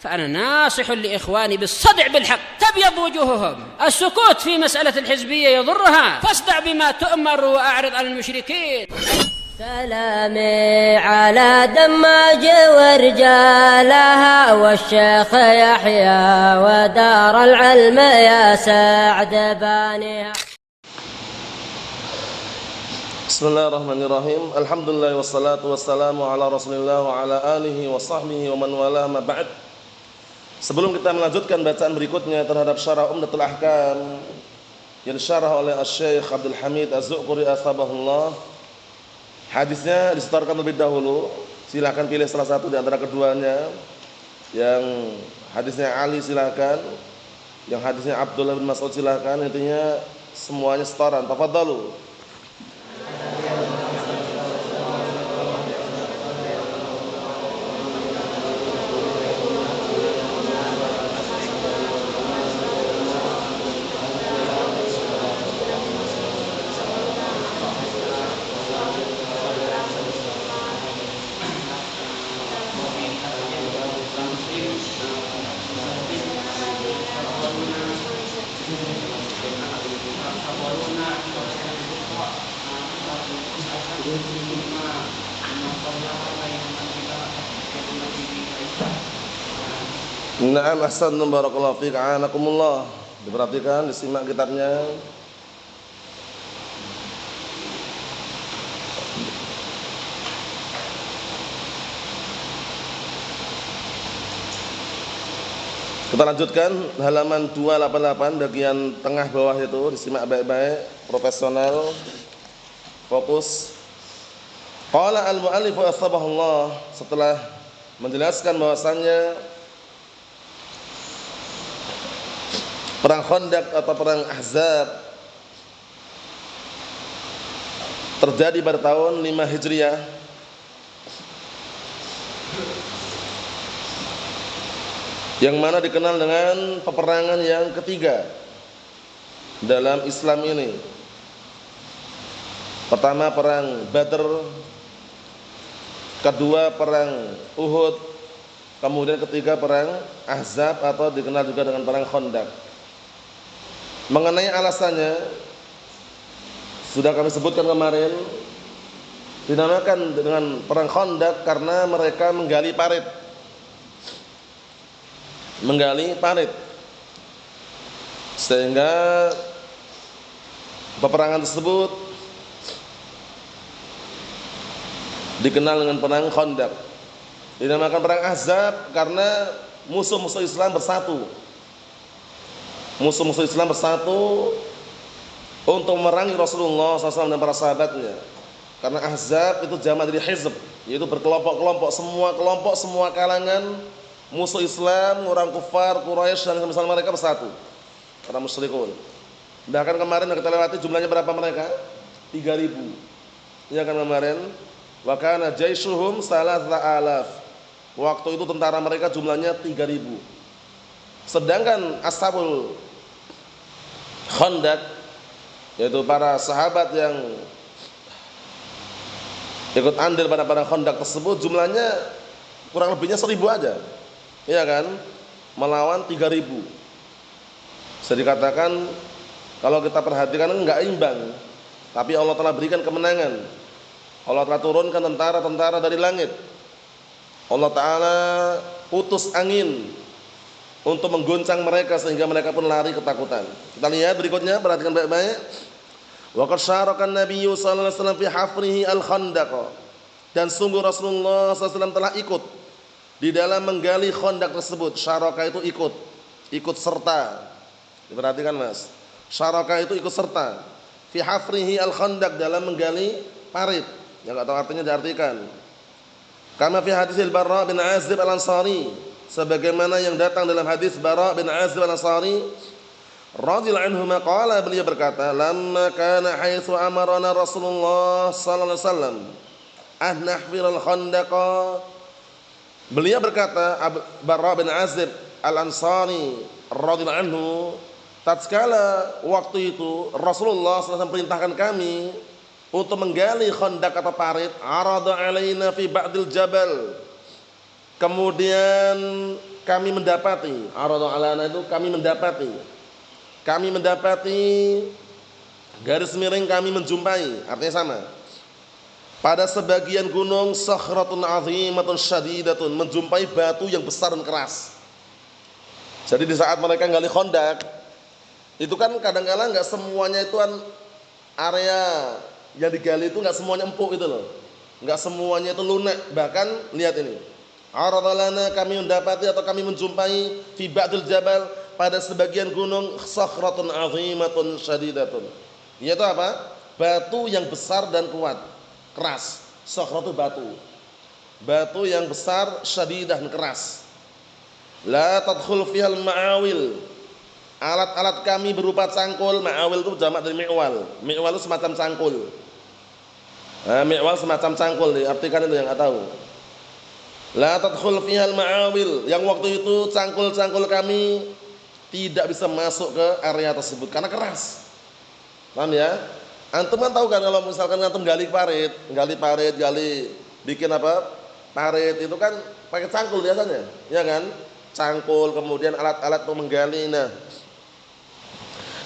فأنا ناصح لإخواني بالصدع بالحق تبيض وجوههم. السكوت في مسألة الحزبية يضرها، فاصدع بما تؤمر وأعرض عن المشركين. سلامي على دماج ورجالها والشيخ يحيى ودار العلم يا سعد بانيها. Bismillahirrahmanirrahim. Alhamdulillah wassalatu wassalamu ala Rasulillah wa ala alihi wa sahbihi wa man wala ma ba'd. Sebelum kita melanjutkan bacaan berikutnya terhadap syarah Umdatul Ahkam yang disyarah oleh Asy-Syaikh Abdul Hamid Az-Zu'quri Asbahullah, hadisnya disetorkan lebih dahulu. Silakan pilih salah satu di antara keduanya. Yang hadisnya Ali silakan, yang hadisnya Abdullah bin Mas'ud silakan. Intinya semuanya setoran. Tafadhalu. Na'am, ahsantum, barakallahu fiik, a'anakumullah. Diperhatikan, disimak kitabnya. Kita lanjutkan halaman 288 bagian tengah bawah itu, disimak baik-baik, profesional, fokus. Qala al-mu'allif asbahullah, setelah menjelaskan bahwasannya perang Khandaq atau perang Ahzab terjadi pada tahun 5 Hijriah, yang mana dikenal dengan peperangan yang ketiga dalam Islam ini. Pertama perang Badr, kedua perang Uhud, kemudian ketiga perang Ahzab atau dikenal juga dengan perang Khandaq. Mengenai alasannya sudah kami sebutkan kemarin, dinamakan dengan perang Khandaq karena mereka menggali parit. Sehingga peperangan tersebut dikenal dengan perang Khandaq. Dinamakan perang Ahzab karena musuh-musuh Islam bersatu. Musuh-musuh Islam bersatu untuk memerangi Rasulullah SAW dan para sahabatnya. Karena Ahzab itu jamak dari hizb, yaitu berkelompok-kelompok, semua kelompok, semua kalangan musuh Islam, orang kufar, Quraisy dan semisal mereka bersatu. Para musyrikun. Bahkan kemarin kita lewati jumlahnya berapa mereka? 3.000. Ya kan kemarin? Wa kana jaishuhum 3,000. Waktu itu tentara mereka jumlahnya 3.000. Sedangkan ashabul Khandaq, yaitu para sahabat yang ikut andil pada perang Khandaq tersebut, jumlahnya kurang lebihnya 1.000 aja. Iya kan? Melawan 3.000. Bisa dikatakan kalau kita perhatikan enggak imbang. Tapi Allah telah berikan kemenangan. Allah telah turunkan tentara-tentara dari langit. Allah Ta'ala utus angin untuk menggoncang mereka sehingga mereka pun lari ketakutan. Kita lihat berikutnya, perhatikan baik-baik. Wa qad syaraka an-nabiyyu sallallahu alaihi wasallam fi hafrihi al-Khandaq. Dan sungguh Rasulullah SAW telah ikut di dalam menggali Khandaq tersebut. Syaraka itu ikut serta. Diperhatikan Mas. Syaraka itu ikut serta. Fi hafrihi al-Khandaq, dalam menggali parit. Yang enggak tahu artinya diartikan. Kama fi hadis al-Bara bin Azib al-Ansari, sebagaimana yang datang dalam hadis Bara bin Azib al-Ansari radhiyallahu anhu, qala, beliau berkata, lamma kana haitsu amarana Rasulullah sallallahu alaihi wasallam an nahfir al-Khandaq. Beliau berkata, Bara bin Azib al-Ansari radhiyallahu anhu, tatkala waktu itu Rasulullah SAW perintahkan kami untuk menggali Khandaq atau parit, arada alaina fi ba'dil jabal, Kemudian kami mendapati, arada alana itu kami mendapati. Kami mendapati garis miring kami menjumpai, artinya sama. Pada sebagian gunung sakhratun 'azimatun syadidatun, menjumpai batu yang besar dan keras. Jadi di saat mereka gali Khandaq, itu kan kadang-kala enggak semuanya itu kan area yang digali itu enggak semuanya empuk itu loh. Enggak semuanya itu lunak. Bahkan lihat ini. Aradalana kami mendapati atau kami menjumpai fi ba'dil jabal, pada sebagian gunung sakhratun 'azimatun syadidatun. Yaitu apa? Batu yang besar dan kuat, keras. Sakhratu batu. Batu yang besar, syadidah dan keras. La tadkhul fihal ma'awil. Alat-alat kami berupa cangkul. Ma'awil itu jamak dari mi'wal. Mi'wal itu semacam cangkul. Nah, mi'wal semacam cangkul, diartikan itu yang enggak tahu. La tadkhul fihal ma'awil. Yang waktu itu cangkul-cangkul kami tidak bisa masuk ke area tersebut karena keras. Paham ya? Antum kan tahu kan kalau misalkan antum gali parit, gali bikin apa? Parit itu kan pakai cangkul biasanya, ya kan? Cangkul, kemudian alat-alat untuk menggali. Nah,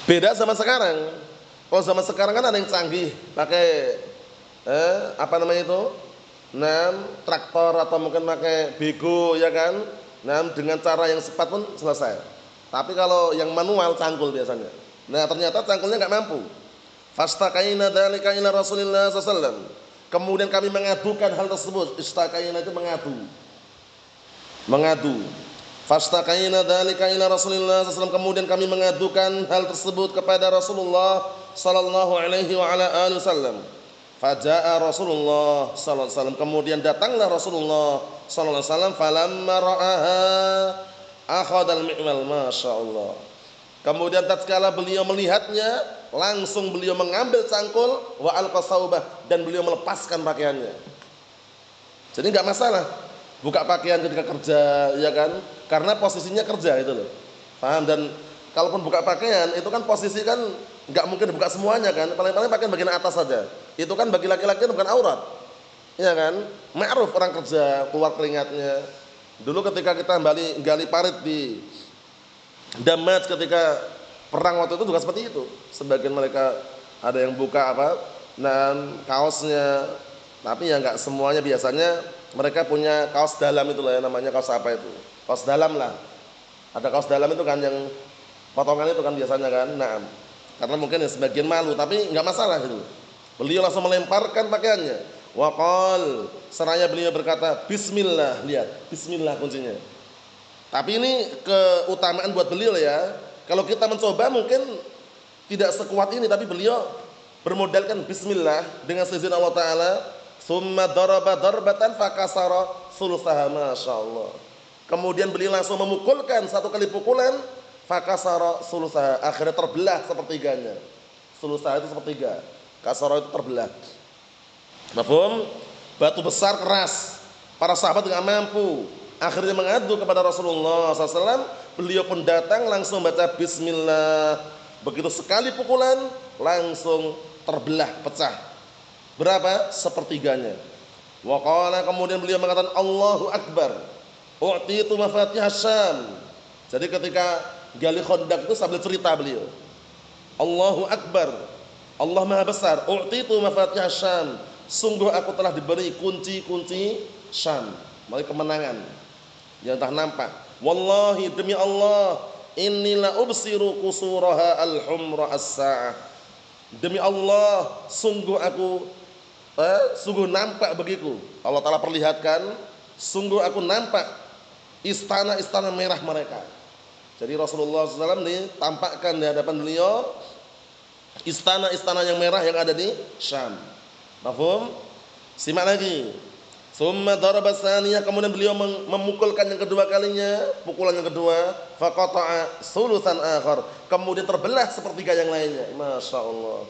beda sama sekarang. Kalau zaman sekarang kan ada yang canggih, pakai apa namanya itu? Traktor atau mungkin pakai bego, ya kan? Dengan cara yang cepat pun selesai. Tapi kalau yang manual cangkul biasanya. Nah, ternyata cangkulnya enggak mampu. Fastaqaina dzalika ila Rasulillah sallallahu alaihi wasallam. Kemudian kami mengadukan hal tersebut. Istaqaina itu mengadu. Fastaqaina dzalika ila Rasulillah sallallahu alaihi wasallam. Kemudian kami mengadukan hal tersebut kepada Rasulullah sallallahu alaihi wa ala alihi wasallam. Faja'a Rasulullah sallallahu alaihi wasallam. Kemudian datanglah Rasulullah sallallahu alaihi wasallam, falamma ra'aha akhadal mi'wal, masyaallah. Kemudian tatkala beliau melihatnya, langsung beliau mengambil cangkul wa alqasaubah, dan beliau melepaskan pakaiannya. Jadi enggak masalah buka pakaian ketika kerja, ya kan? Karena posisinya kerja itu loh. Paham? Dan kalaupun buka pakaian itu kan posisi kan enggak mungkin buka semuanya kan. Paling-paling pakaian bagian atas saja. Itu kan bagi laki-laki bukan aurat. Ya kan? Ma'ruf orang kerja keluar keringatnya. Dulu ketika kita gali parit di Damaj ketika perang waktu itu juga seperti itu. Sebagian mereka ada yang buka kaosnya, tapi ya enggak semuanya. Biasanya mereka punya kaos dalam itu lah, ya namanya kaos apa itu? Kaos dalam lah. Ada kaos dalam itu kan yang potongan itu kan biasanya kan. Nah, karena mungkin ya sebagian malu, tapi enggak masalah itu. Beliau langsung melemparkan pakaiannya. Waqal, seraya beliau berkata bismillah. Lihat, bismillah kuncinya. Tapi ini keutamaan buat beliau ya. Kalau kita mencoba mungkin tidak sekuat ini, tapi beliau bermodalkan bismillah dengan seizin Allah Ta'ala. Summa daraba darbatan fakasara sulusaha, masyaallah. Kemudian beliau langsung memukulkan satu kali pukulan, fakasara sulusaha, akhirnya terbelah sepertiganya. Sulusaha itu sepertiga, kasara itu terbelah. Mafhum? Batu besar keras, para sahabat enggak mampu. Akhirnya mengadu kepada Rasulullah SAW. Beliau pun datang langsung baca bismillah. Begitu sekali pukulan langsung terbelah, pecah. Berapa? Sepertiganya. Wa qala, kemudian beliau mengatakan Allahu Akbar. U'titu mafatihas Syam. Jadi ketika gali Khandaq itu sambil cerita beliau. Allahu Akbar. Allah Maha Besar. U'titu mafatihas Syam. Sungguh aku telah diberi kunci-kunci Syam. Maksudnya kemenangan yang tak nampak. Wallahi, demi Allah, inni la ubsiru qusuraha al-humra as-sa'ah. Demi Allah, sungguh aku sungguh nampak bagiku. Allah Ta'ala perlihatkan, sungguh aku nampak istana-istana merah mereka. Jadi Rasulullah SAW ditampakkan di hadapan beliau istana-istana yang merah yang ada di Syam. Mafhum? Simak lagi. Summa daraba tsaniyah, kemudian beliau memukulkan yang kedua kalinya, pukulan yang kedua, faqata'a sulusan akhar, kemudian terbelah sepertiga yang lainnya. Masyaallah.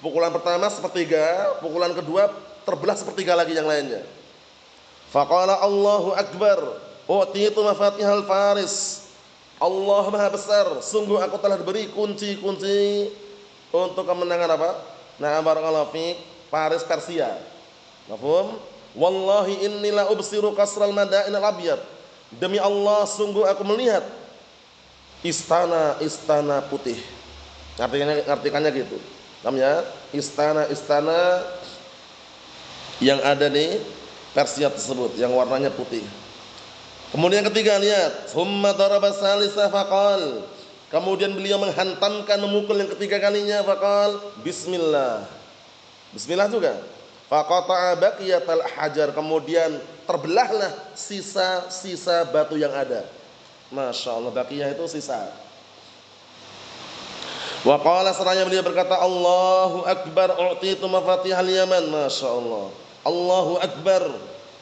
Pukulan pertama sepertiga, pukulan kedua terbelah sepertiga lagi yang lainnya. Faqala Allahu Akbar, utitu mafatihal faris. Allah Maha Besar, sungguh aku telah diberi kunci-kunci untuk kemenangan apa? Nah, barakallahu fiik, Faris Persia. Mafhum? Wallahi inni la ubsiru qasral madain al-abyad. Demi Allah sungguh aku melihat istana-istana putih. Artikannya gitu. Namanya istana-istana yang ada di Persia tersebut yang warnanya putih. Kemudian ketiga, lihat, summa daraba salisa faqal. Kemudian beliau menghantamkan, memukul yang ketiga kalinya, faqal bismillah. Bismillah juga. Faqata'a baqiyatal hajar. Kemudian terbelahlah sisa-sisa batu yang ada. Masya Allah, baqiyah itu sisa. Wa qala, seraya beliau berkata, Allahu akbar, u'titu mafatihal yaman. Masya Allah, Allahu akbar,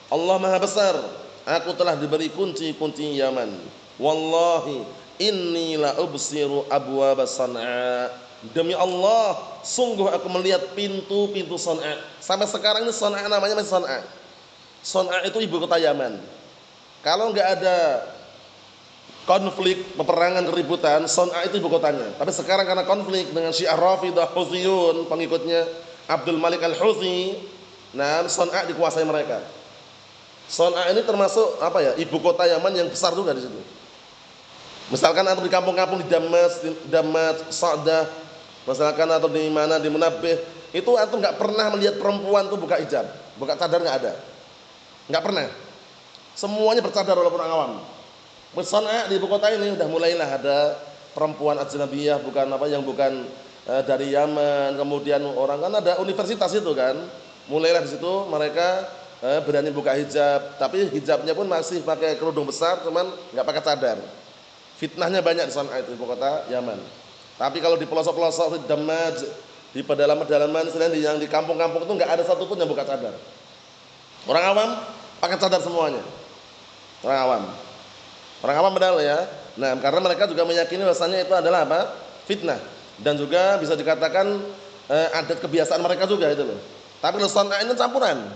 Allah maha besar, aku telah diberi kunci-kunci Yaman. Wallahi inni la ubsiru abwaba San'a. Demi Allah sungguh aku melihat pintu-pintu San'a. Sampai sekarang ini San'a namanya masih San'a. San'a itu ibu kota Yaman. Kalau enggak ada konflik, peperangan, keributan, San'a itu ibu kotanya. Tapi sekarang karena konflik dengan Syiah Rafidah, Houthiyun, pengikutnya Abdul Malik Al-Houthi, nah San'a dikuasai mereka. San'a ini termasuk apa ya? Ibu kota Yaman yang besar juga di situ. Misalkan atau di kampung-kampung di Damas, Sa'dah, misalkan atau di mana di Munabbih, itu antum enggak pernah melihat perempuan tuh buka hijab, buka cadar, enggak ada. Enggak pernah. Semuanya bercadar walaupun orang awam. San'a di ibu kota ini udah mulailah ada perempuan ajnabiyah, bukan apa yang bukan dari Yaman. Kemudian orang kan ada universitas itu kan, mulailah di situ mereka berani buka hijab, tapi hijabnya pun masih pakai kerudung besar, cuman nggak pakai cadar. Fitnahnya banyak di San'a itu ibu kota Yaman. Tapi kalau di pelosok-pelosok, di Damaj, di pedalaman-pedalaman selain yang di kampung-kampung itu nggak ada satupun yang buka cadar. Orang awam pakai cadar semuanya. Orang awam. Orang awam padahal ya. Nah, karena mereka juga meyakini bahasanya itu adalah apa? Fitnah. Dan juga bisa dikatakan adat kebiasaan mereka juga itu loh. Tapi kalau San'a ini campuran.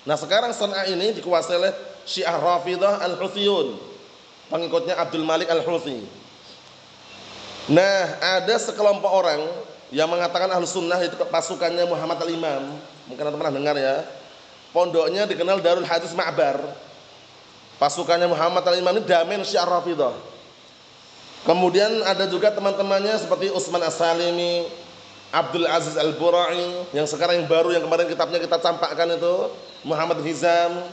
Nah, sekarang San'a ini dikuasai oleh Syiah Rafidah Al-Houthiyun, pengikutnya Abdul Malik Al-Houthi. Nah, ada sekelompok orang yang mengatakan Ahlus Sunnah itu pasukannya Muhammad Al-Imam. Mungkin anda pernah dengar ya. Pondoknya dikenal Darul Hadis Ma'bar. Pasukannya Muhammad Al-Imam ini damen Syiah Rafidah. Kemudian ada juga teman-temannya seperti Utsman As-Salimi, Abdul Aziz Al-Bura'i, yang sekarang yang baru yang kemarin kitabnya kita campakkan itu, Muhammad Hizam,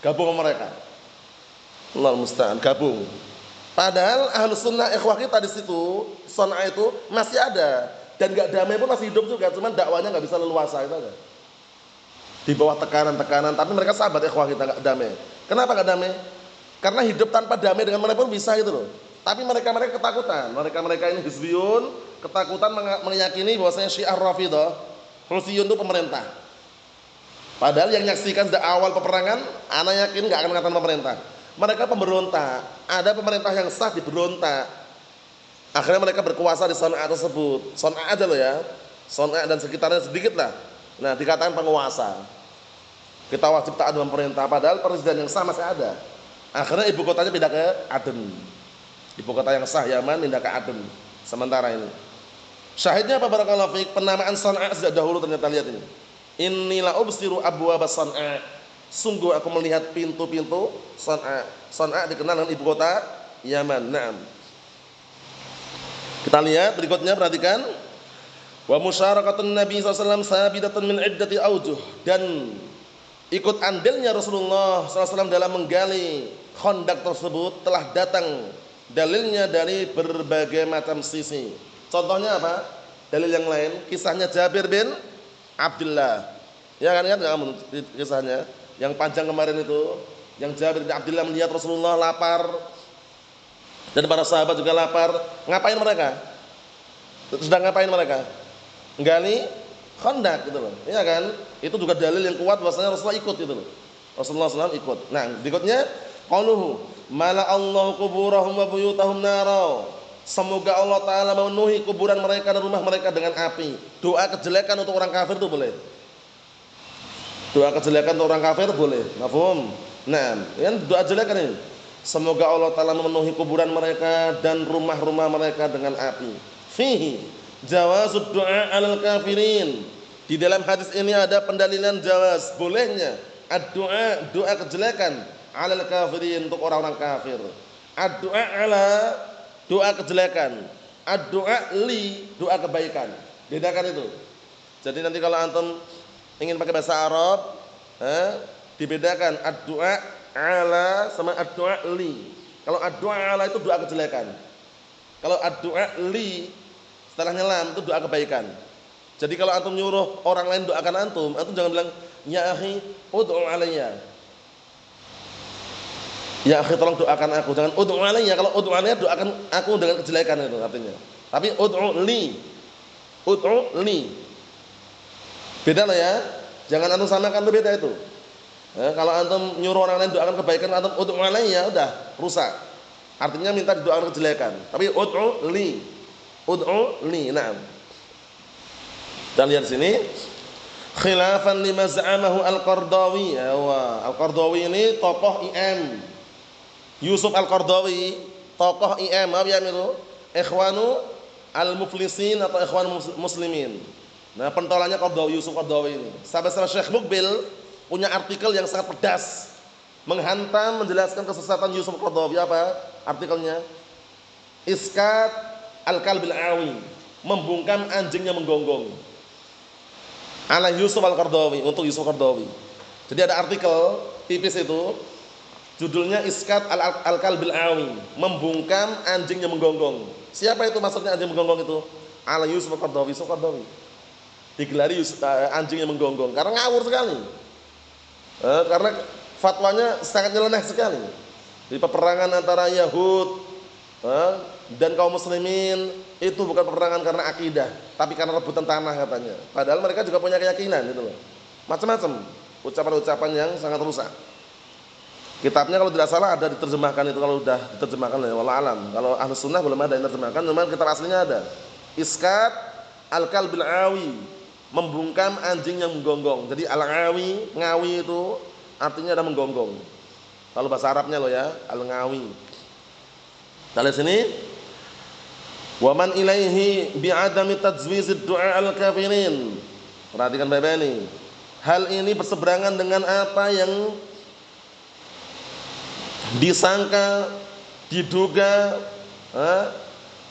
gabung sama mereka. Allah musta'an, gabung. Padahal Ahlus Sunnah ikhwah kita di situ, San'a itu masih ada dan enggak damai pun masih hidup juga, cuman dakwanya enggak bisa leluasa itu aja. Di bawah tekanan-tekanan, tapi mereka sahabat ikhwah kita enggak damai. Kenapa enggak damai? Karena hidup tanpa damai dengan mereka pun bisa gitu loh. Tapi mereka ketakutan. Mereka ini hizbiyun, ketakutan meyakini bahwasanya Syiah Rafidah, Houthiyun itu pemerintah. Padahal yang menyaksikan dari awal peperangan, ana yakin enggak akan mengatakan pemerintah. Mereka pemberontak. Ada pemerintah yang sah diberontak. Akhirnya mereka berkuasa di San'a tersebut. San'a aja loh ya. San'a dan sekitarnya sedikit lah. Nah, dikatakan penguasa. Kita wajib taat dengan pemerintah, padahal presiden yang sah masih ada. Akhirnya ibu kotanya pindah ke Aden. Ibu kota yang sah Yaman pindah ke Aden. Sementara ini. Syahidnya apa barakallahu fiik? Penamaan San'a sejak dahulu ternyata, lihat ini. Innila ubsiru abwaba San'a. Sungguh aku melihat pintu-pintu San'a. San'a dikenal dengan ibu kota Yaman. Naam. Kita lihat berikutnya, perhatikan. Wa musyarakatun Nabi SAW sabidatun min iddati aujuh. Dan ikut andilnya Rasulullah SAW dalam menggali Khandaq tersebut telah datang dalilnya dari berbagai macam sisi. Contohnya apa? Dalil yang lain, kisahnya Jabir bin Abdullah. Ya kan, kisahnya yang panjang kemarin itu, yang Jabir bin Abdullah melihat Rasulullah lapar dan para sahabat juga lapar. Ngapain mereka? Sedang ngapain mereka? Gali Khandaq gitu loh. Iya kan? Itu juga dalil yang kuat bahwasanya Rasulullah ikut gitu loh. Rasulullah SAW ikut. Nah, berikutnya qauluhu mala Allah kuburahum wa buyutahum nara. Semoga Allah Ta'ala memenuhi kuburan mereka dan rumah mereka dengan api. Doa kejelekan untuk orang kafir itu boleh. Doa kejelekan untuk orang kafir boleh. Mafhum? Nah, kan doa jelekan ini. Semoga Allah Ta'ala memenuhi kuburan mereka dan rumah-rumah mereka dengan api. Fihi jawazud du'a 'alal kafirin. Di dalam hadis ini ada pendalilan jawaz, bolehnya Ad-du'a, doa kejelekan, 'alal kafirin, untuk orang-orang kafir. Ad-du'a 'ala, doa kejelekan. Ad-du'a li, doa kebaikan. Bedakan itu. Jadi nanti kalau antum ingin pakai bahasa Arab, dibedakan ad-du'a 'ala sama ad-du'a li. Kalau ad-du'a 'ala itu doa kejelekan. Kalau ad-du'a li setelahnya lam itu doa kebaikan. Jadi kalau antum nyuruh orang lain doakan antum jangan bilang ya akhi ud'u alayya. Ya akhi tolong doakan aku, jangan ud'u alayya. Kalau ud'u alayya doakan aku dengan kejelekan itu artinya. Tapi ud'u li. Ud'u li. Beda lah ya. Jangan antum samakan, itu beda itu. Kalau antum nyuruh orang lain doakan kebaikan, antum ud'u alayya, udah rusak. Artinya minta didoakan kejelekan. Tapi ud'u li. Ud'u li. Naam. Dan lihat sini, khilafan lima za'amahu Al-Qardawi. Al-Qardawi ini tokoh IM. Yusuf Al-Qardawi, tokoh IM, apa ya itu? Ikhwanu Al-Muflisin atau Ikhwan Muslimin. Nah, pentolannya Qardawi, Yusuf Qardawi ini. Sahabat-sahabat Syekh Mukbil punya artikel yang sangat pedas, menghantam, menjelaskan kesesatan Yusuf Qardawi. Apa artikelnya? Iskat Al-Kalbil Awi, membungkam anjingnya menggonggong. Ala Yusuf Al-Qardawi, untuk Yusuf Qardawi. Jadi ada artikel tipis itu, judulnya Iskat Al-Kalbil Awi, membungkam anjingnya menggonggong. Siapa itu maksudnya anjing menggonggong itu? Ala Yusuf Al-Qardawi, Yusuf Qardawi. Digelari anjingnya menggonggong karena ngawur sekali. Karena fatwanya sangat nyeleneh sekali. Di peperangan antara Yahud dan kaum muslimin itu bukan peperangan karena akidah, tapi karena rebutan tanah katanya. Padahal mereka juga punya keyakinan gitu loh. Macam-macam ucapan-ucapan yang sangat rusak. Kitabnya kalau tidak salah ada diterjemahkan itu, kalau sudah diterjemahkan ya wallah alam. Kalau Ahlus Sunnah belum ada yang terjemahkan, cuman kitab aslinya ada. Iskat Al-Kalbil Awi, membungkam anjing yang menggonggong. Jadi Al-Awi, ngawi itu artinya ada menggonggong. Kalau bahasa Arabnya loh ya, Al-Ngawi. Nah, lihat sini. Wa man ilaihi bi'adami tajwizid du'a al-kafirin. Perhatikan baik-baik ini. Hal ini berseberangan dengan apa yang disangka, diduga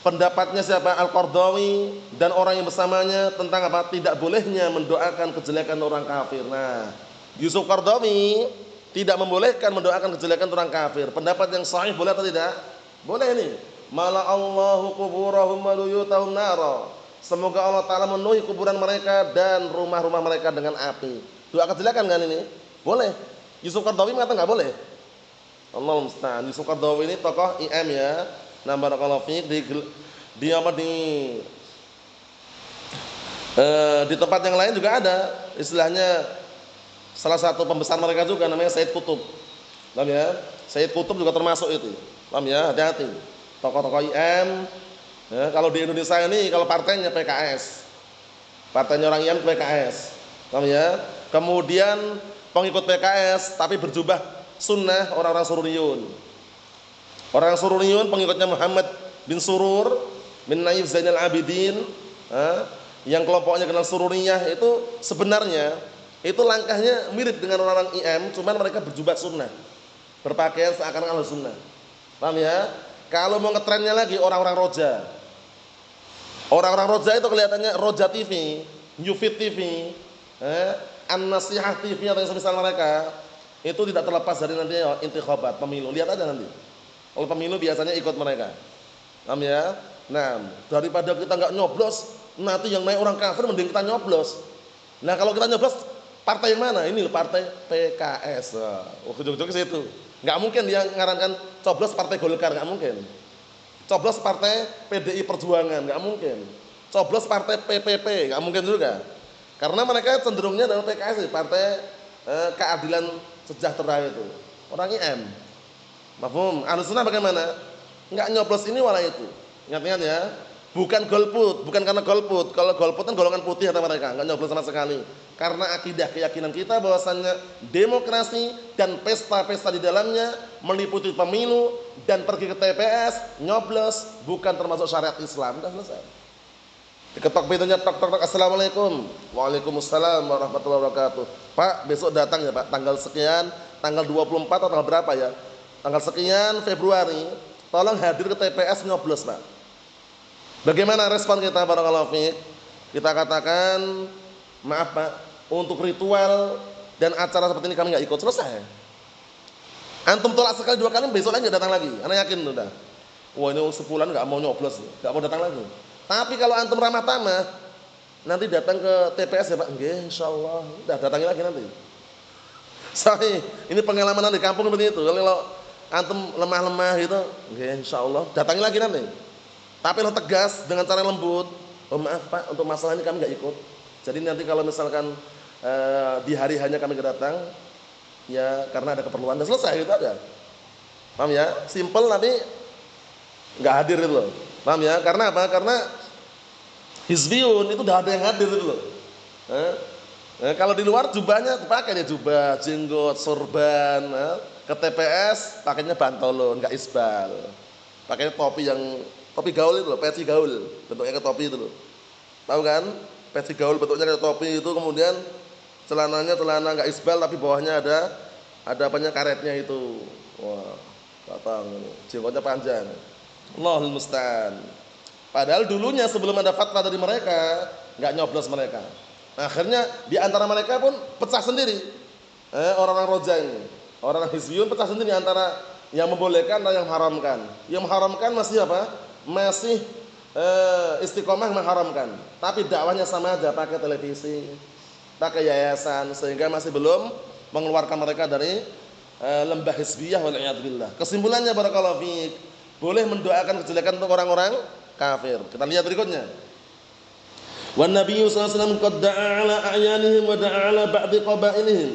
pendapatnya siapa? Al-Qardawi dan orang yang bersamanya tentang apa? Tidak bolehnya mendoakan kejelekan orang kafir. Nah, Yusuf Qardawi tidak membolehkan mendoakan kejelekan orang kafir. Pendapat yang sahih boleh atau tidak? Boleh ini. Mala Allahu kuburahum wa luyutahum nara. Semoga Allah Ta'ala memenuhi kuburan mereka dan rumah-rumah mereka dengan api. Doa kejelekan kan ini? Boleh. Yusuf Qardawi mengatakan enggak boleh. Allahumma musta'an. Yusuf Qardawi ini tokoh IM ya. Nah, barakallahu fiik, di tempat yang lain juga ada. Istilahnya salah satu pembesar mereka juga namanya Sayyid Qutb. Paham ya? Sayyid Qutb juga termasuk itu. Paham ya? Hati-hati. Tokoh-tokoh IM ya, kalau di Indonesia ini kalau partainya PKS. Partainya orang IM PKS. Paham ya? Kemudian pengikut PKS tapi berjubah sunnah orang-orang Sururiyun. Orang Sururiyun pengikutnya Muhammad bin Surur bin Naif Zainal Abidin, yang kelompoknya kenal Sururiyah itu sebenarnya itu langkahnya mirip dengan orang-orang IM, cuman mereka berjubah sunnah, berpakaian seakan ahlu sunnah. Paham ya? Kalau mau ngetrennya lagi orang-orang Roja. Orang-orang Roja itu kelihatannya Roja TV, Newfit TV, An-Nasihah TV atau yang semisal mereka, itu tidak terlepas dari nanti intikhabat, pemilu. Lihat aja nanti. Kalau pemilu biasanya ikut mereka. Paham ya? Nah, daripada kita enggak nyoblos, nanti yang naik orang kafir mending kita nyoblos. Nah, kalau kita nyoblos partai yang mana? Ini partai PKS. Ujung-ujung ke situ. Enggak mungkin dia ngarankan coblos partai Golkar, enggak mungkin. Coblos partai PDI Perjuangan, enggak mungkin. Coblos partai PPP, enggak mungkin juga. Karena mereka cenderungnya adalah PKS, partai keadilan sejahtera itu. Orang IM. Mafhum? Ahlus Sunnah bagaimana? Enggak nyoblos ini wala itu. Ingat-ingat ya. Bukan golput, bukan karena golput. Kalau golput kan golongan putih kata mereka, enggak nyoblos sama sekali. Karena akidah keyakinan kita bahwasannya demokrasi dan pesta-pesta di dalamnya meliputi pemilu dan pergi ke TPS, nyoblos bukan termasuk syariat Islam. Sudah selesai. Diketok pintunya, tok tok tok, assalamualaikum. Waalaikumsalam warahmatullahi wabarakatuh. Pak, besok datang ya Pak, tanggal sekian, tanggal 24 atau tanggal berapa ya? Tanggal sekian Februari, tolong hadir ke TPS nyoblos Pak. Bagaimana respon kita barakallahu fiik? Kita katakan, maaf Pak, untuk ritual dan acara seperti ini kami nggak ikut, selesai. Antum tolak sekali dua kali, besok lagi nggak datang lagi. Anak yakin udah. Wah ini sebulan nggak mau nyoblos, nggak mau datang lagi. Tapi kalau antum ramah tamah, nanti datang ke TPS ya Pak, nggih insyaallah, udah datangi lagi nanti. Sahih, ini pengalaman di kampung seperti itu. Kalau antum lemah-lemah gitu, nggih insyaallah, datangi lagi nanti. Tapi lo tegas dengan cara lembut, oh maaf Pak, untuk masalah ini kami nggak ikut. Jadi nanti kalau misalkan di hari hanya kami datang, ya karena ada keperluan, dan selesai gitu aja. Paham ya? Simple, nanti nggak hadir itu loh. Paham ya? Karena apa? Karena hizbiyun itu udah ada yang hadir itu loh. Kalau di luar jubahnya pakai dia jubah, jenggot, sorban. Ke TPS pakainya bantolon, nggak isbal. Pakai topi yang topi gaul itu loh, peci gaul, bentuknya kayak topi itu loh. Tahu kan? Peci gaul bentuknya kayak topi itu, kemudian celananya celana nggak isbal tapi bawahnya ada apanya karetnya itu. Wah, batang ini. Jenggotnya panjang. Allahul musta'an. Padahal dulunya sebelum ada fatwa dari mereka, nggak nyoblos mereka. Akhirnya di antara mereka pun pecah sendiri. Orang-orang roja ini, orang hizbiyun pecah sendiri antara yang membolehkan dan yang mengharamkan. Yang mengharamkan masih apa? Masih istiqomah mengharamkan. Tapi dakwahnya sama aja, pakai televisi, pakai yayasan, sehingga masih belum mengeluarkan mereka dari lembah hizbiyah wal iyad billah. Kesimpulannya barakallahu fiik, boleh mendoakan kejelekan untuk orang-orang kafir. Kita lihat berikutnya. Wan Nabi sallallahu alaihi wasallam qad da'a ala a'yanihim wa da'a ala ba'di qabailihim.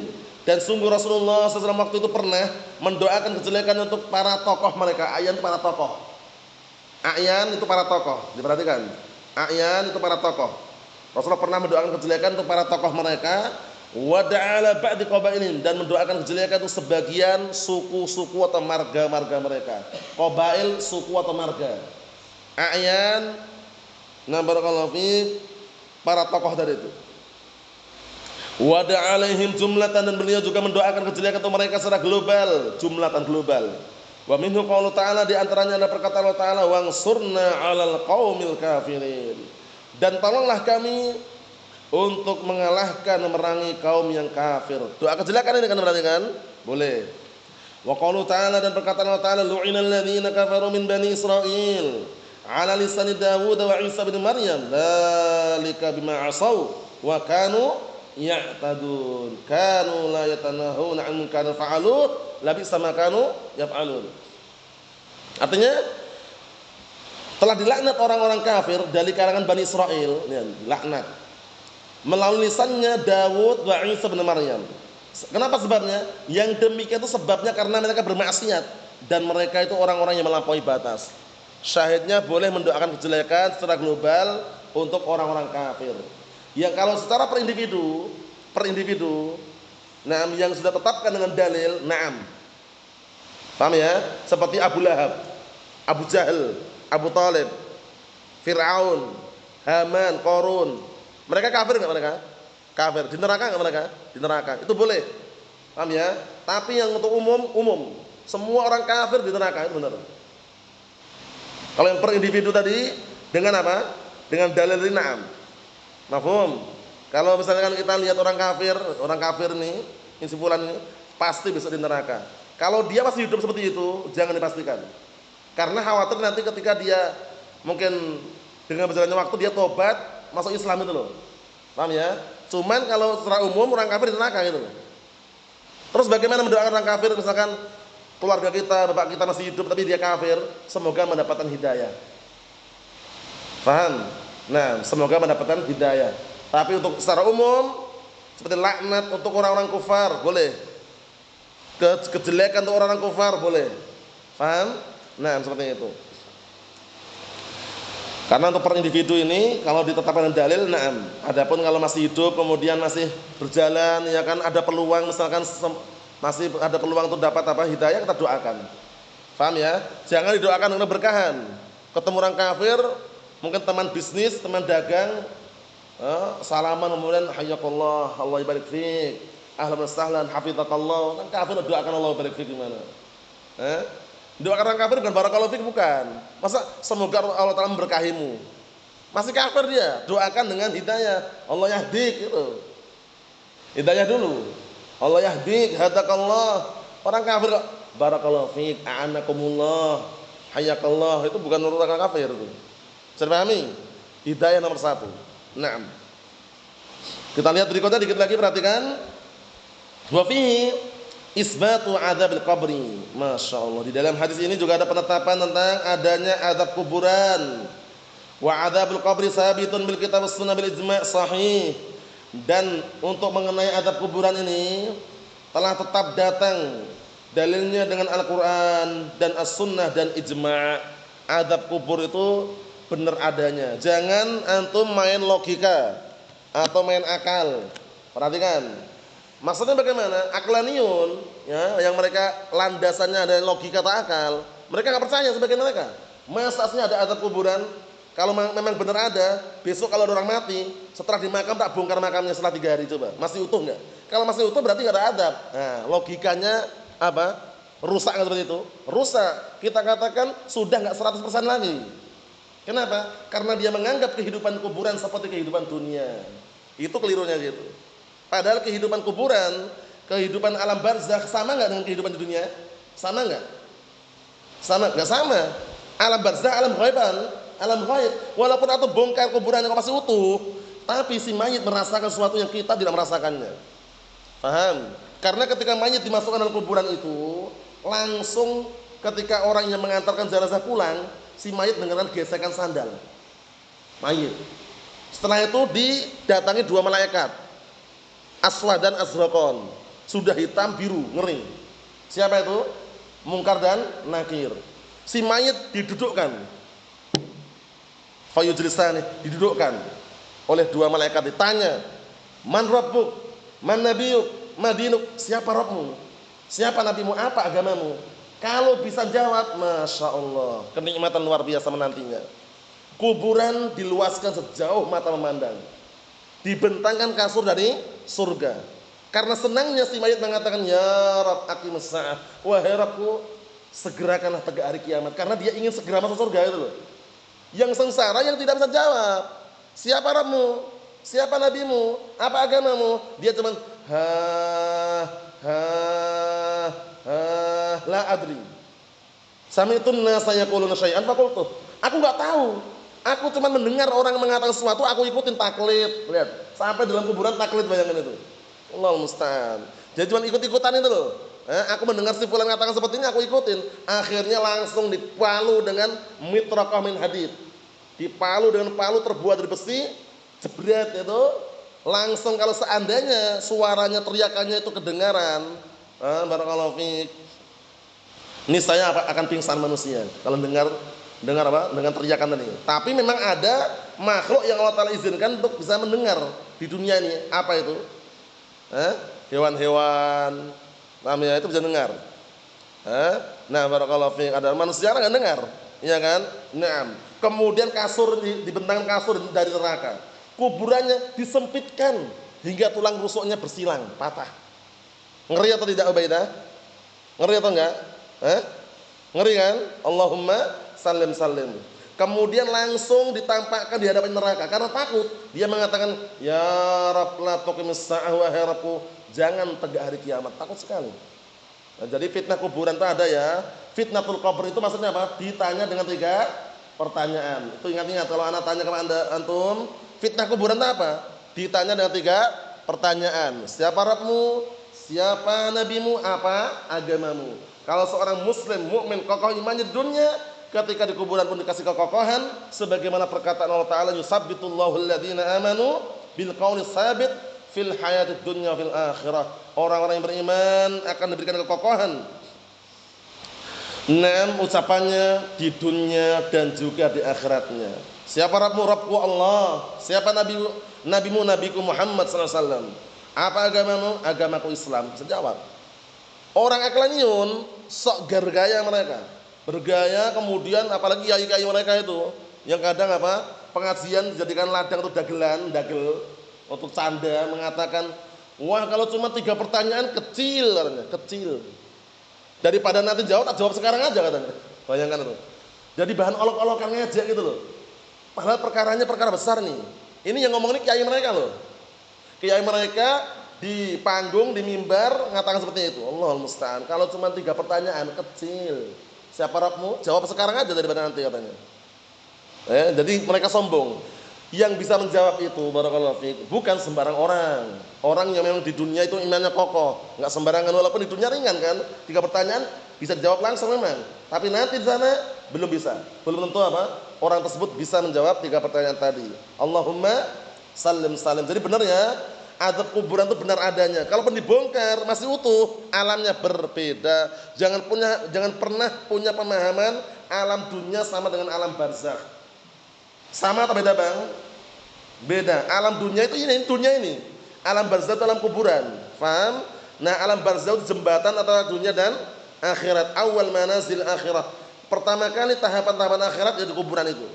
Dan sungguh Rasulullah SAW waktu itu pernah mendoakan kejelekan untuk para tokoh mereka. A'yan itu para tokoh. A'yan itu para tokoh. Diperhatikan. A'yan itu para tokoh. Rasulullah pernah mendoakan kejelekan untuk para tokoh mereka. Wa da'a ala ba'di qabailihim, dan mendoakan kejelekan untuk sebagian suku-suku atau marga-marga mereka. Qabail, suku atau marga. A'yan, na barakallahu fiik, para tokoh dari itu. Wa da'a alaihim jumlatan, dan beliau juga mendoakan kejelekan untuk mereka secara global, jumlatan global. Wa minhu qaulu ta'ala, di antaranya ada perkataan Allah Ta'ala, wangsurna 'alal qaumil kafirin. Dan tolonglah kami untuk mengalahkan, memerangi kaum yang kafir. Doa kejelekan ini kan berarti kan? Boleh. Wa qaulu ta'ala, dan perkataan Allah Ta'ala, lu'inal ladzina kafaru min bani Israil ala lisani Dawud wa Isa bin Maryam dzalika bima asaw wa kanu ya'tadun kanu la yatanahuna 'an munkarin fa'alu labisa ma kanu yaf'alun. Artinya telah dilaknat orang-orang kafir dari kalangan Bani Israel, ya, laknat melalui lisannya Dawud wa Isa bin Maryam. Kenapa sebabnya? Yang demikian itu sebabnya karena mereka bermaksiat dan mereka itu orang-orang yang melampaui batas. Syahidnya boleh mendoakan kejelekan secara global untuk orang-orang kafir. Yang kalau secara per individu, nah yang sudah tetapkan dengan dalil, naam. Paham ya? Seperti Abu Lahab, Abu Jahal, Abu Talib, Fir'aun, Haman, Qarun. Mereka kafir enggak mereka? Kafir. Di neraka enggak mereka? Di neraka. Itu boleh. Paham ya? Tapi yang untuk umum. Semua orang kafir di neraka, itu benar. Kalau yang per individu tadi dengan apa? Dengan dalil na'am. Mafhum? Kalau misalkan kita lihat orang kafir nih, kesimpulan ini pasti besok di neraka. Kalau dia masih hidup seperti itu, jangan dipastikan. Karena khawatir nanti ketika dia mungkin dengan berjalannya waktu dia tobat, masuk Islam itu loh. Paham ya? Cuman kalau secara umum orang kafir di neraka gitu loh. Terus bagaimana mendoakan orang kafir, misalkan keluarga kita, bapak kita masih hidup tapi dia kafir, semoga mendapatkan hidayah. Paham? Nah, semoga mendapatkan hidayah. Tapi untuk secara umum seperti laknat untuk orang-orang kufar boleh. Kejelekan untuk orang-orang kufar boleh. Paham? Nah, seperti itu. Karena untuk per individu ini kalau ditetapkan dalil, na'am. Adapun kalau masih hidup kemudian masih berjalan, ya kan ada peluang, misalkan masih ada peluang untuk dapat apa hidayah, kita doakan. Paham ya? Jangan didoakan dengan berkahan. Ketemu orang kafir Mungkin teman bisnis, teman dagang, salaman kemudian hayyakallah, Allah barik fiik, ahlan wa sahlan, hafizakallah. Kan kafir doakan Allah barik fiik gimana? Doakan orang kafir bukan barakallahu fiik, bukan. Masa semoga Allah Taala memberkahimu. Masih kafir dia, doakan dengan hidayah. Allah yahdik gitu. Hidayah dulu. Allah yahdik, hadakallah. Orang kafir barakallahu fiik, a'anakumullah, hayyakallah, itu bukan orang kafir itu. Bisa dipahami? Hidayah nomor 1. Naam. Kita lihat berikutnya dikit lagi, perhatikan. Wa fihi isbatu adzabil qabri. Masya Allah. Di dalam hadis ini juga ada penetapan tentang adanya azab kuburan. Wa adzabul qabri sabitun bil kitab was sunnah bil ijma' sahih. Dan untuk mengenai azab kuburan ini telah tetap datang dalilnya dengan Al-Qur'an dan As-Sunnah dan ijma'. Azab kubur itu benar adanya. Jangan antum main logika atau main akal. Perhatikan. Maksudnya bagaimana? Aklaniun, ya, yang mereka landasannya ada logika atau akal, mereka nggak percaya sebagian mereka. Masa aslinya ada azab kuburan? Kalau memang benar ada, besok kalau ada orang mati, setelah dimakam tak bongkar makamnya setelah 3 hari, coba masih utuh nggak? Kalau masih utuh berarti nggak ada azab. Nah, logikanya apa? Rusak nggak seperti itu? Rusak. Kita katakan sudah nggak 100% lagi. Kenapa? Karena dia menganggap kehidupan kuburan seperti kehidupan dunia. Itu kelirunya gitu. Padahal kehidupan kuburan, kehidupan alam barzakh sama nggak dengan kehidupan di dunia? Sama nggak? Sama nggak? Sama. Alam barzakh, alam ghaiban, alam ghaib. Walaupun atau bongkar kuburan yang masih utuh, tapi si mayit merasakan sesuatu yang kita tidak merasakannya. Paham? Karena ketika mayit dimasukkan dalam kuburan itu, langsung ketika orang yang mengantarkan jenazah pulang, si mayit mendengarkan gesekan sandal mayit. Setelah itu didatangi 2 malaikat. Aswad dan azraqon, sudah hitam biru ngeri. Siapa itu? Mungkar dan Nakir. Si mayit didudukkan, fayujlisani, didudukkan oleh 2 malaikat. Ditanya, man rabbuk, man nabiyuk, madinuk, siapa Rabbmu, siapa nabimu, apa agamamu? Kalau bisa jawab, masya Allah, kenikmatan luar biasa menantinya. Kuburan diluaskan sejauh mata memandang, dibentangkan kasur dari surga. Karena senangnya si mayit mengatakan, ya Rabb aqimus sa'ah, wahai Rabbku, segerakanlah tegak hari kiamat. Karena dia ingin segera masuk surga itu loh. Yang sengsara yang tidak bisa jawab, siapa Rabbmu, siapa nabimu, apa agamamu, dia cuman la adri. Sami'tun nasa yaquluna syai'an faqultu. Aku enggak tahu. Aku cuma mendengar orang mengatakan sesuatu, aku ikutin taklid. Lihat, sampai dalam kuburan taklid, bayangkan itu. Allahu musta'an. Jadi cuma ikut-ikutan itu loh. Aku mendengar si fulan mengatakan seperti ini, aku ikutin. Akhirnya langsung dipalu dengan mitraqah min hadid. Dipalu dengan palu terbuat dari besi, jebret itu. Langsung kalau seandainya suaranya, teriakannya itu kedengaran, barakallahu fiik, ini saya akan pingsan manusia kalau dengar apa? Dengan teriakan tadi. Tapi memang ada makhluk yang Allah Taala izinkan untuk bisa mendengar di dunia ini. Apa itu? Hewan-hewan, namanya itu bisa dengar. Nah, barakallahu fiik, ada manusia enggak dengar, iya kan? Naam. Kemudian kasur dibentangkan kasur dari neraka. Kuburannya disempitkan hingga tulang rusuknya bersilang, patah. Ngeri atau tidak Ubaidah? Ngeri atau enggak? Ngeri kan? Allahumma salim salim. Kemudian langsung ditampakkan di hadapan neraka karena takut. Dia mengatakan, ya Rabb la tuqimis sa'ah, wahai Rabbku, jangan tegak hari kiamat. Takut sekali. Nah, jadi fitnah kuburan itu ada ya. Fitnatul qabr itu maksudnya apa? Ditanya dengan 3 pertanyaan. Itu ingat-ingat kalau anak tanya kepada antum, fitnah kuburan itu apa? Ditanya dengan 3 pertanyaan. Siapa Rabbmu? Siapa nabimu? Apa agamamu? Kalau seorang muslim mukmin kokoh imannya di dunia, ketika di kuburan pun dikasih kekokohan, sebagaimana perkataan Allah Taala, yusabbitullahu alladziina amanu bil qauli tsabit fil hayatid dunya fil akhirah. Orang-orang yang beriman akan diberikan kekokohan, ucapannya di dunia dan juga di akhiratnya. Siapa Rabbmu? Rabbku Allah. Siapa nabimu? Nabiku Muhammad sallallahu alaihi wasallam. Apa agamamu? Agamaku Islam. Bisa jawab. Orang aklaniun sok bergaya mereka. Bergaya, kemudian apalagi kiai-kiai mereka itu yang kadang apa? Pengajian dijadikan ladang untuk dagelan, dagel untuk canda, mengatakan, "Wah, kalau cuma 3 pertanyaan kecil," katanya, kecil. Daripada nanti jawab, tak jawab sekarang aja katanya. Bayangkan itu. Jadi bahan olok-olokan ngejek gitu loh. Padahal perkaranya perkara besar nih. Ini yang ngomong ini kiai mereka loh. Kiai mereka di panggung, di mimbar mengatakan seperti itu. Allahul musta'an. Kalau cuma 3 pertanyaan kecil, siapa rokmu? Jawab sekarang aja daripada nanti katanya. Jadi mereka sombong. Yang bisa menjawab itu barakallahu fiik bukan sembarang orang. Orang yang memang di dunia itu imannya kokoh, enggak sembarangan walaupun di dunia ringan kan. 3 pertanyaan bisa dijawab langsung memang. Tapi nanti di sana belum bisa. Belum tentu apa? Orang tersebut bisa menjawab 3 pertanyaan tadi. Allahumma salim salim. Jadi benar ya, azab kuburan itu benar adanya. Kalaupun dibongkar masih utuh, alamnya berbeda. Jangan pernah punya pemahaman alam dunia sama dengan alam barzakh. Sama atau beda bang? Beda. Alam dunia itu ini dunia ini. Alam barzakh itu alam kuburan. Paham? Nah alam barzakh itu jembatan antara dunia dan akhirat. Awal manazil akhirat. Pertama kali tahapan-tahapan akhirat ya di kuburan itu.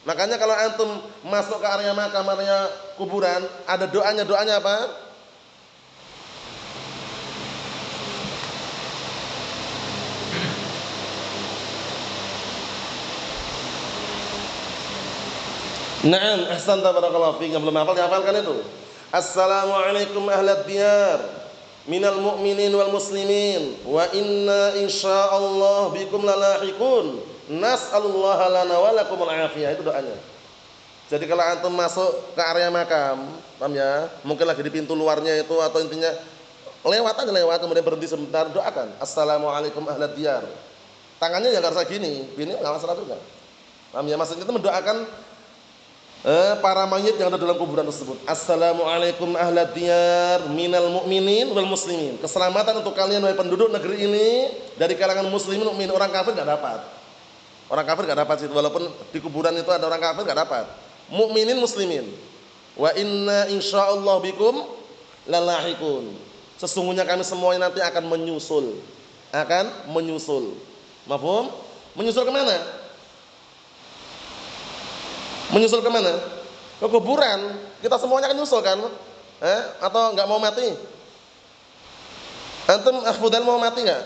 Makanya kalau antum masuk ke area makam, area kuburan, ada doanya apa? Naam, ahsanta barakallahu fiik. Yang belum hafal dihafalkan itu. Assalamualaikum ahlad diyar minal mu'minin wal muslimin wa inna insyaallah bikum lalahiqun nas'alullaha lana wa lakumul afiyah. Itu doanya. Jadi kalau antum masuk ke area makam, paham ya? Mungkin lagi di pintu luarnya itu atau intinya lewat kemudian berhenti sebentar, doakan assalamualaikum ahlad diyar. Tangannya ya harus gini, ini enggak masalah juga. Paham ya? Maksudnya itu mendoakan para mayit yang ada dalam kuburan tersebut. Assalamualaikum ahlad diyar minal mu'minin wal muslimin. Keselamatan untuk kalian wahai penduduk negeri ini dari kalangan muslimin mukmin. Orang kafir enggak dapat. Orang kafir enggak dapat situ, walaupun di kuburan itu ada orang kafir enggak dapat. Mukminin muslimin. Wa inna insyaallah bikum lalahiqun. Sesungguhnya kami semuanya nanti akan menyusul. Mafhum? Menyusul ke mana? Menyusul ke mana? Ke kuburan. Kita semuanya akan nyusul kan? Atau enggak mau mati? Antum Akhfudal mau mati enggak?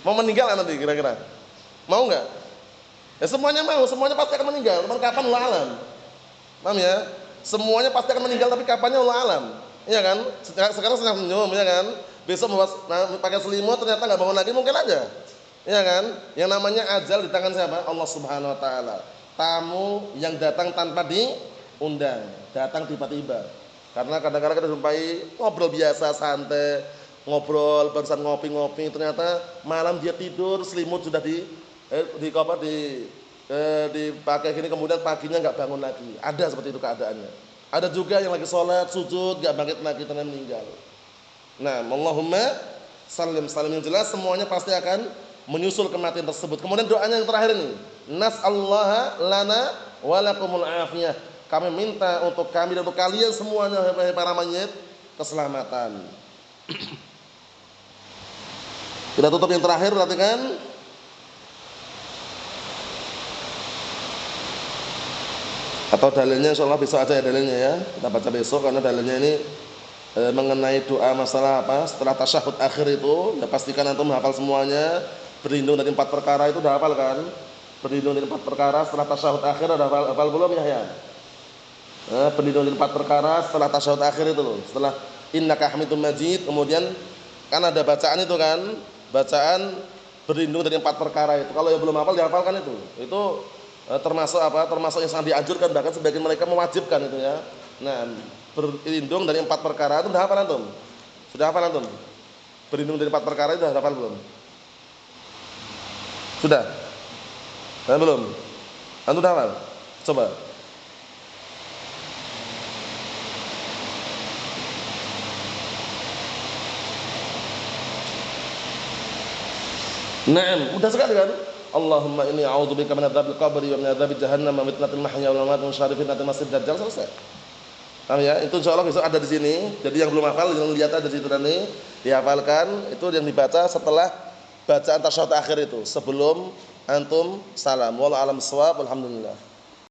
Mau meninggal nanti kira-kira? Mau enggak? Ya semuanya mau, semuanya pasti akan meninggal. Cuman kapan Allah alam. Paham ya? Semuanya pasti akan meninggal tapi kapannya Allah alam. Iya kan? Sekarang sedang senyum, ya kan? Besok pakai selimut ternyata enggak bangun lagi mungkin aja. Iya kan? Yang namanya ajal di tangan siapa? Allah Subhanahu wa taala. Tamu yang datang tanpa diundang, datang tiba-tiba. Karena kadang-kadang kita jumpai ngobrol biasa santai, ngobrol barusan ngopi-ngopi, ternyata malam dia tidur selimut sudah dipakai gini, kemudian paginya nggak bangun lagi. Ada seperti itu keadaannya. Ada juga yang lagi sholat sujud nggak bangkit lagi ternyata meninggal. Nah, Allahumma salim yang jelas semuanya pasti akan menyusul kematian tersebut. Kemudian doanya yang terakhir ini, nas'allaha lana wa lakumul afiyah. Kami minta untuk kami dan untuk kalian semuanya para mayit keselamatan. Kita tutup yang terakhir, perhatikan. Atau dalilnya insyaallah besok aja ya dalilnya ya. Kita baca besok karena dalilnya ini mengenai doa masalah apa? Setelah tasyahud akhir itu, ya pastikan antum hafal semuanya. Berlindung dari 4 perkara itu udah hafal kan? Berlindung dari 4 perkara setelah tasyahud akhir udah hafal belum ya? Berlindung dari 4 perkara setelah tasyahud akhir itu loh. Setelah innaka hamidum majid, kemudian kan ada bacaan itu kan? Bacaan berlindung dari 4 perkara itu. Kalau yang belum hafal dihafalkan itu. Itu termasuk apa? Termasuk yang sangat dianjurkan, bahkan sebagian mereka mewajibkan itu ya. Nah, berlindung dari 4 perkara itu udah hafal antum? Sudah hafal antum? Berlindung dari 4 perkara itu udah hafal belum? Sudah? Belum? Antum udah hafal? Coba. Naam, udah sekali kan? Allahumma inni a'udzubika min adzabil qabri wa min adzabil jahannam wa fitnatil mahya wal mamat wa syarri fitnatil masiihid dajjal. Selesai. Paham ya? Itu insyaallah besok ada di sini. Jadi yang belum hafal jangan lihat ada di situ nanti dihafalkan. Itu yang dibaca setelah bacaan tasyahud akhir itu, sebelum antum salam. Wallahu alam shawab. Alhamdulillah.